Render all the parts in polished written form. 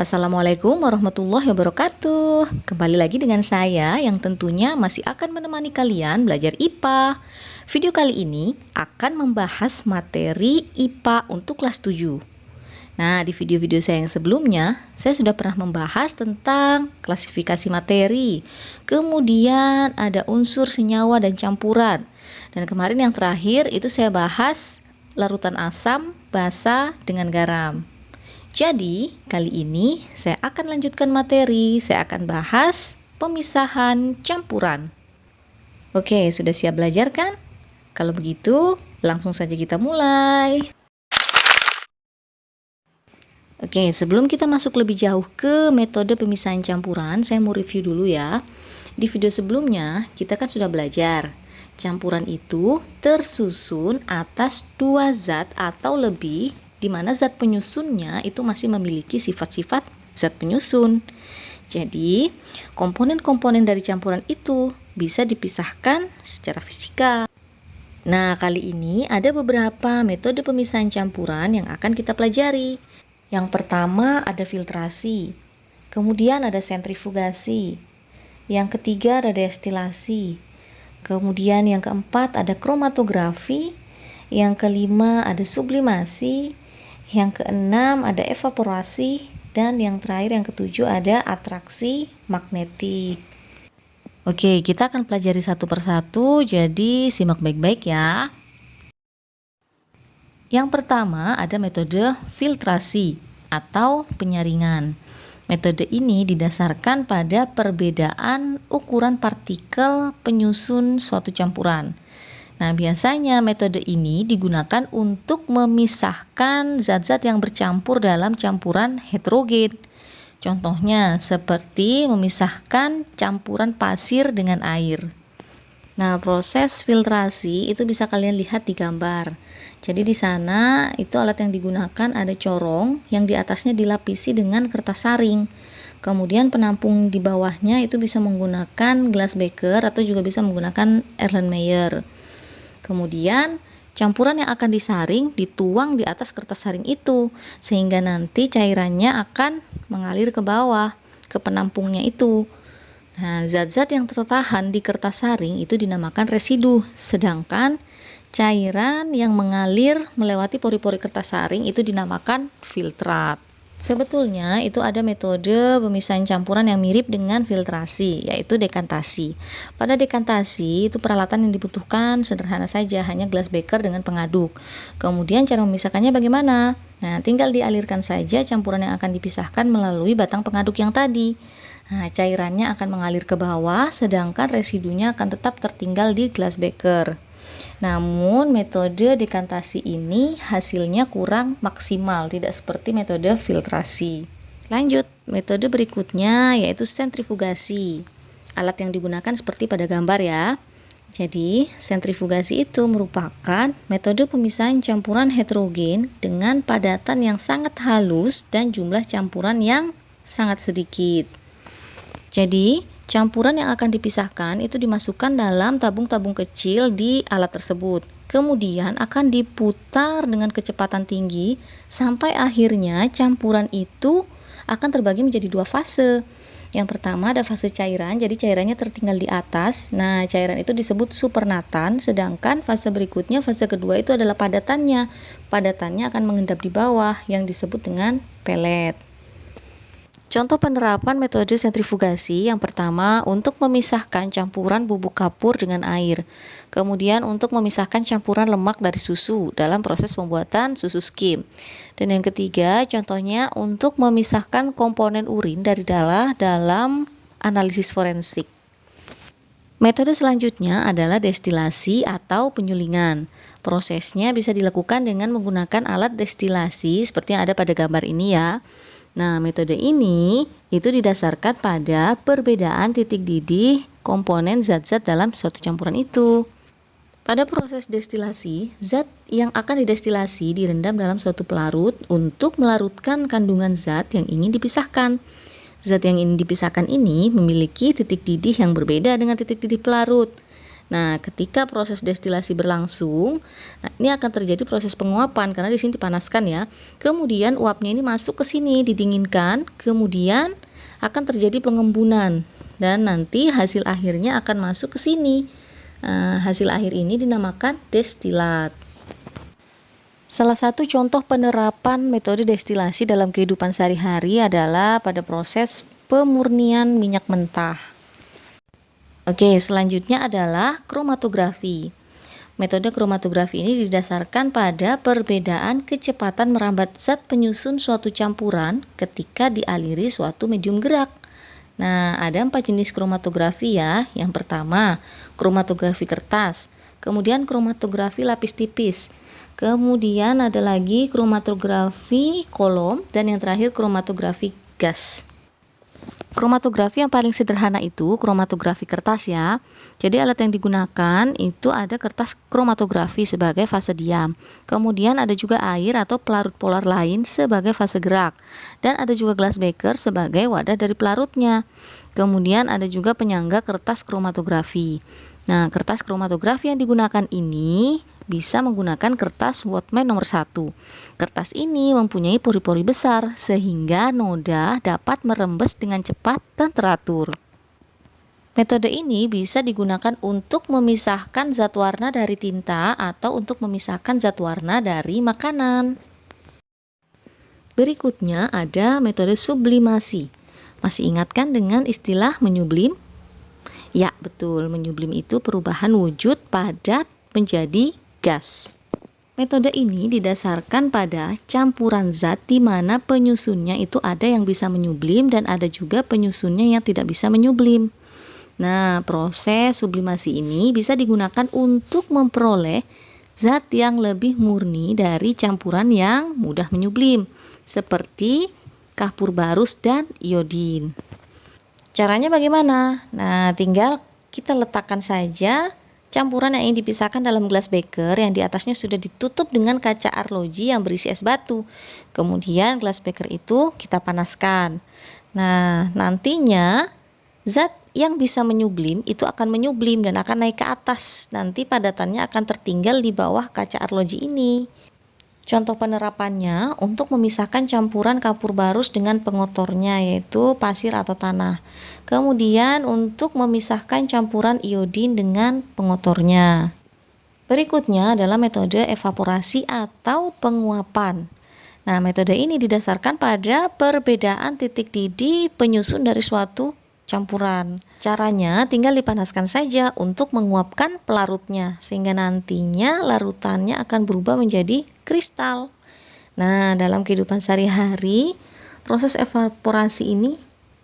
Assalamualaikum warahmatullahi wabarakatuh. Kembali lagi dengan saya yang tentunya masih akan menemani kalian belajar IPA. Video kali ini akan membahas materi IPA untuk kelas 7. Nah, di video-video saya yang sebelumnya, saya sudah pernah membahas tentang klasifikasi materi. Kemudian ada unsur senyawa dan campuran. Dan kemarin yang terakhir itu saya bahas larutan asam, basa dengan garam. Jadi, kali ini saya akan lanjutkan materi, saya akan bahas pemisahan campuran. Oke, sudah siap belajar kan? Kalau begitu, langsung saja kita mulai. Oke, sebelum kita masuk lebih jauh ke metode pemisahan campuran, saya mau review dulu ya. Di video sebelumnya, kita kan sudah belajar. Campuran itu tersusun atas dua zat atau lebih, di mana zat penyusunnya itu masih memiliki sifat-sifat zat penyusun. Jadi, komponen-komponen dari campuran itu bisa dipisahkan secara fisika. Nah, kali ini ada beberapa metode pemisahan campuran yang akan kita pelajari. Yang pertama ada filtrasi, kemudian ada sentrifugasi, yang ketiga ada destilasi, kemudian yang keempat ada kromatografi, yang kelima ada sublimasi, yang keenam ada evaporasi, dan yang terakhir yang ketujuh ada atraksi magnetik. Oke, kita akan pelajari satu persatu, jadi simak baik-baik ya. Yang pertama ada metode filtrasi atau penyaringan. Metode ini didasarkan pada perbedaan ukuran partikel penyusun suatu campuran. Nah, biasanya metode ini digunakan untuk memisahkan zat-zat yang bercampur dalam campuran heterogen. Contohnya seperti memisahkan campuran pasir dengan air. Nah, proses filtrasi itu bisa kalian lihat di gambar. Jadi di sana itu alat yang digunakan ada corong yang di atasnya dilapisi dengan kertas saring. Kemudian penampung di bawahnya itu bisa menggunakan gelas beker atau juga bisa menggunakan Erlenmeyer. Kemudian campuran yang akan disaring dituang di atas kertas saring itu sehingga nanti cairannya akan mengalir ke bawah ke penampungnya itu. Nah, zat-zat yang tertahan di kertas saring itu dinamakan residu, sedangkan cairan yang mengalir melewati pori-pori kertas saring itu dinamakan filtrat. Sebetulnya itu ada metode pemisahan campuran yang mirip dengan filtrasi, yaitu dekantasi. Pada dekantasi itu peralatan yang dibutuhkan sederhana saja, hanya gelas beker dengan pengaduk. Kemudian cara memisahkannya bagaimana? Nah, tinggal dialirkan saja campuran yang akan dipisahkan melalui batang pengaduk yang tadi. Nah, cairannya akan mengalir ke bawah, sedangkan residunya akan tetap tertinggal di gelas beker. Namun metode dekantasi ini hasilnya kurang maksimal, tidak seperti metode filtrasi. Lanjut, metode berikutnya yaitu sentrifugasi. Alat yang digunakan seperti pada gambar ya. Jadi, sentrifugasi itu merupakan metode pemisahan campuran heterogen dengan padatan yang sangat halus dan jumlah campuran yang sangat sedikit. Jadi, campuran yang akan dipisahkan itu dimasukkan dalam tabung-tabung kecil di alat tersebut. Kemudian akan diputar dengan kecepatan tinggi sampai akhirnya campuran itu akan terbagi menjadi dua fase. Yang pertama ada fase cairan, jadi cairannya tertinggal di atas. Nah, cairan itu disebut supernatan, sedangkan fase berikutnya, fase kedua itu adalah padatannya. Padatannya akan mengendap di bawah yang disebut dengan pelet. Contoh penerapan metode sentrifugasi yang pertama untuk memisahkan campuran bubuk kapur dengan air. Kemudian untuk memisahkan campuran lemak dari susu dalam proses pembuatan susu skim. Dan yang ketiga contohnya untuk memisahkan komponen urin dari darah dalam analisis forensik. Metode selanjutnya adalah destilasi atau penyulingan. Prosesnya bisa dilakukan dengan menggunakan alat destilasi seperti yang ada pada gambar ini ya. Nah, metode ini itu didasarkan pada perbedaan titik didih komponen zat-zat dalam suatu campuran itu. Pada proses destilasi, zat yang akan didestilasi direndam dalam suatu pelarut untuk melarutkan kandungan zat yang ingin dipisahkan. Zat yang ingin dipisahkan ini memiliki titik didih yang berbeda dengan titik didih pelarut. Nah, ketika proses destilasi berlangsung, nah ini akan terjadi proses penguapan karena di sini dipanaskan ya. Kemudian uapnya ini masuk ke sini, didinginkan, kemudian akan terjadi pengembunan dan nanti hasil akhirnya akan masuk ke sini. Hasil akhir ini dinamakan destilat. Salah satu contoh penerapan metode destilasi dalam kehidupan sehari-hari adalah pada proses pemurnian minyak mentah. Oke, selanjutnya adalah kromatografi. Metode kromatografi ini didasarkan pada perbedaan kecepatan merambat zat penyusun suatu campuran ketika dialiri suatu medium gerak. Nah, ada 4 jenis kromatografi ya. Yang pertama, kromatografi kertas, kemudian kromatografi lapis tipis, kemudian ada lagi kromatografi kolom, dan yang terakhir kromatografi gas. Kromatografi yang paling sederhana itu kromatografi kertas ya. Jadi alat yang digunakan itu ada kertas kromatografi sebagai fase diam. Kemudian ada juga air atau pelarut polar lain sebagai fase gerak. Dan ada juga glass beaker sebagai wadah dari pelarutnya. Kemudian ada juga penyangga kertas kromatografi. Nah, kertas kromatografi yang digunakan ini bisa menggunakan kertas Whatman nomor 1. Kertas ini mempunyai pori-pori besar sehingga noda dapat merembes dengan cepat dan teratur. Metode ini bisa digunakan untuk memisahkan zat warna dari tinta atau untuk memisahkan zat warna dari makanan. Berikutnya ada metode sublimasi. Masih ingatkan dengan istilah menyublim? Ya, betul. Menyublim itu perubahan wujud padat menjadi gas. Metode ini didasarkan pada campuran zat di mana penyusunnya itu ada yang bisa menyublim dan ada juga penyusunnya yang tidak bisa menyublim. Nah, proses sublimasi ini bisa digunakan untuk memperoleh zat yang lebih murni dari campuran yang mudah menyublim, seperti kapur barus dan iodin. Caranya bagaimana? Nah, tinggal kita letakkan saja campuran yang ingin dipisahkan dalam gelas beaker yang di atasnya sudah ditutup dengan kaca arloji yang berisi es batu. Kemudian gelas beaker itu kita panaskan. Nah, nantinya zat yang bisa menyublim itu akan menyublim dan akan naik ke atas. Nanti padatannya akan tertinggal di bawah kaca arloji ini. Contoh penerapannya untuk memisahkan campuran kapur barus dengan pengotornya yaitu pasir atau tanah. Kemudian untuk memisahkan campuran iodin dengan pengotornya. Berikutnya adalah metode evaporasi atau penguapan. Nah, metode ini didasarkan pada perbedaan titik didih penyusun dari suatu campuran. Caranya tinggal dipanaskan saja untuk menguapkan pelarutnya sehingga nantinya larutannya akan berubah menjadi kristal. Nah, dalam kehidupan sehari-hari proses evaporasi ini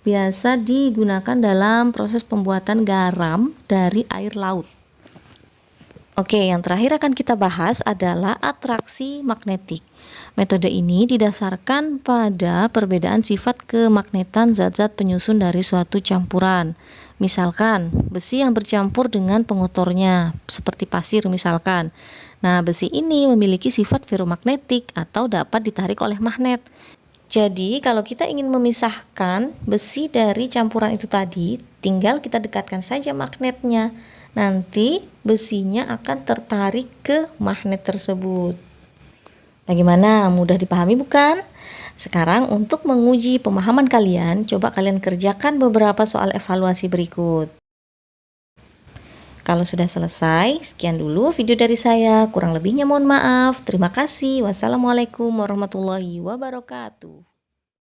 biasa digunakan dalam proses pembuatan garam dari air laut. Oke, yang terakhir akan kita bahas adalah atraksi magnetik. Metode ini didasarkan pada perbedaan sifat kemagnetan zat-zat penyusun dari suatu campuran. Misalkan, besi yang bercampur dengan pengotornya, seperti pasir misalkan. Nah, besi ini memiliki sifat ferromagnetik atau dapat ditarik oleh magnet. Jadi, kalau kita ingin memisahkan besi dari campuran itu tadi, tinggal kita dekatkan saja magnetnya. Nanti besinya akan tertarik ke magnet tersebut. Bagaimana? Mudah dipahami bukan? Sekarang untuk menguji pemahaman kalian, coba kalian kerjakan beberapa soal evaluasi berikut. Kalau sudah selesai, sekian dulu video dari saya. Kurang lebihnya mohon maaf. Terima kasih. Wassalamualaikum warahmatullahi wabarakatuh.